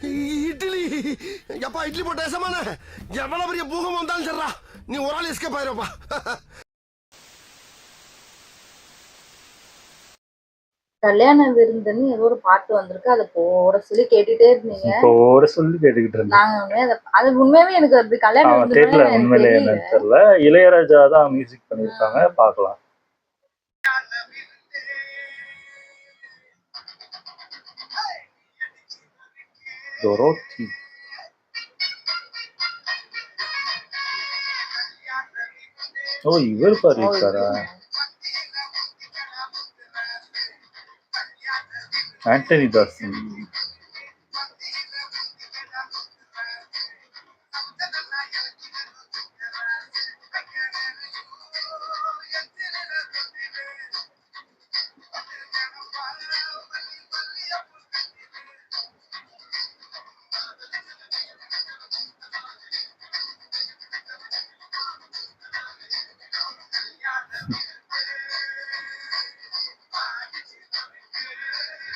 இட்லி எப்பா இட்லி போட்ட சமான எவ்வளவு பெரிய பூகம் வந்தாலும் சரிடா நீ ஒரு ஆள் எஸ்கேப் ஆயிருப்பா. கல்யாண விருந்துன்னு ஏதோ ஒரு பாட்டு வந்திருக்கு, அதை போட சொல்லி கேட்டுட்டே இருந்தீங்க. போட சொல்லி கேட்டுக்கிட்டு இருந்தேன். நாங்க அது உண்மையாவே எனக்கு வருது. கல்யாண தெரியல, உண்மையிலே என்னன்னு தெரியல. இளையராஜா தான் மியூசிக் பண்ணிருக்காங்க, பாக்கலாம். டொரோத்தி ஓ இவர் பாடிருக்காரா? ஆண்டனி தாஸ்.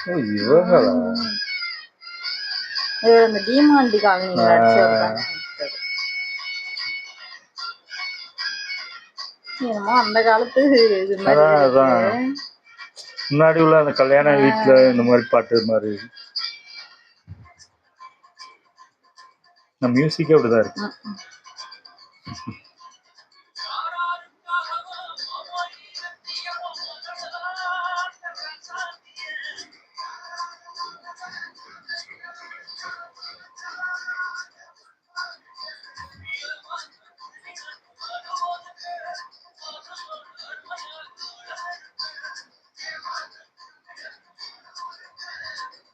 ஓ இவங்களா? இந்த டிமாண்டி காலனி என்னமோ அந்த காலத்து இது மாதிரி. முன்னாடி உள்ள அந்த கல்யாண வீட்டுல இந்த மாதிரி பாட்டு மாதிரி மியூசிக்கே அப்படிதான் இருக்கு.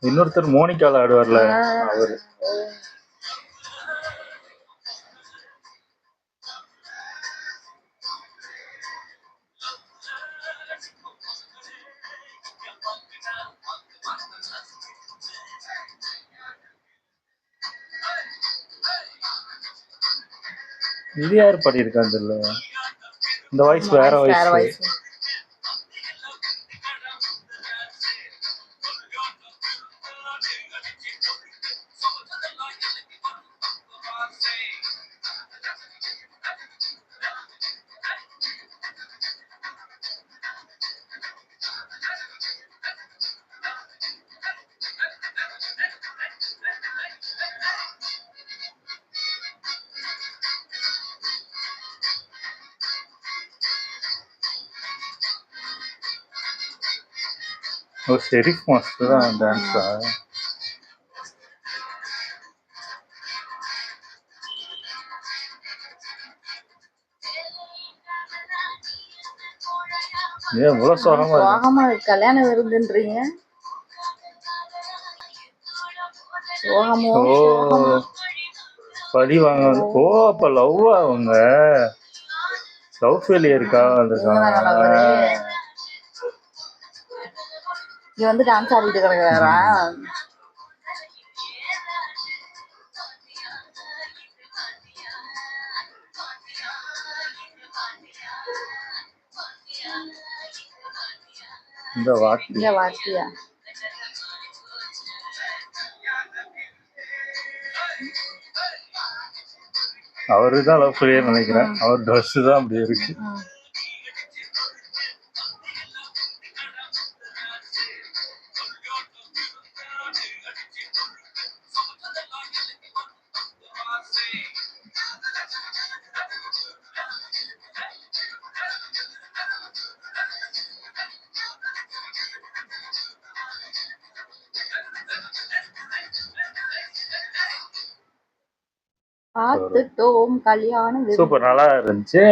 இன்னொருத்தர் மோனிகால ஆடுவார்ல அவரு. இது யாரு பாடியிருக்காங்க இல்ல, இந்த வாய்ஸ் வேற வாய்ஸ். ஒரு ஷெரீஃப் மாஸ்டர் தான் டான்ஸா? ஏன் இவ்வளவு சோகமா கல்யாண விருந்துன்றீங்க? பழி வாங்க. ஓ அப்ப லவ் அவங்க லவ் ஃபெயிலியருக்கா வந்திருக்காங்க. இங்க வந்து டான்ஸ் ஆடிட்டு கிடக்குறாரா? இந்த வாட்டியா அவருதான் லவ் ஃபெயிலியர் நினைக்கிறேன். அவர் ட்ரெஸ் தான் அப்படி இருக்கு. சூப்பர், நல்லா இருந்துச்சு.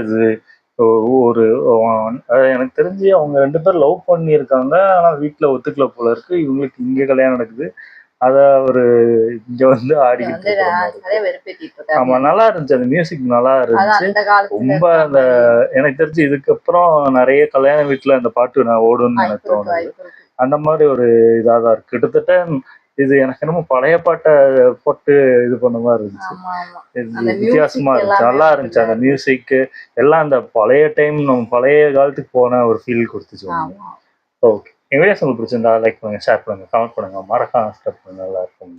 இது ஒரு எனக்கு தெரிஞ்சு அவங்க 2 பேரும் லவ் பண்ணியிருக்காங்க. ஆனா வீட்டுல ஒத்துக்கல போல இருக்கு. இவங்களுக்கு இங்க கல்யாணம் நடக்குது. அத ஒரு இங்க வந்து ஆடிக்கிட்டு இருக்காங்க. ஆமா, நல்லா இருந்துச்சு. அந்த மியூசிக் நல்லா இருந்துச்சு ரொம்ப. அந்த எனக்கு தெரிஞ்சு இதுக்கப்புறம் நிறைய கல்யாண வீட்டுல அந்த பாட்டு நான் ஓடுன்னு எனக்கு தோணுது. அந்த மாதிரி ஒரு இதாதான் இருக்கு. கிட்டத்தட்ட இது எனக்கு என்னமோ பழைய பாட்டை போட்டு இது பண்ண மாதிரி இருந்துச்சு. வித்தியாசமா இருந்துச்சு, நல்லா இருந்துச்சு. அந்த மியூசிக் எல்லாம் அந்த பழைய டைம், நம்ம பழைய காலத்துக்கு போன ஒரு ஃபீல் கொடுத்துச்சு. ஓகே. என் வீடியோஸ் உங்களுக்கு பிடிச்சிருந்தா லைக் பண்ணுங்க, ஷேர் பண்ணுங்க, கமெண்ட் பண்ணுங்க, மறக்காம சப்ஸ்கிரைப் பண்ணுங்க. நல்லா இருக்கும்.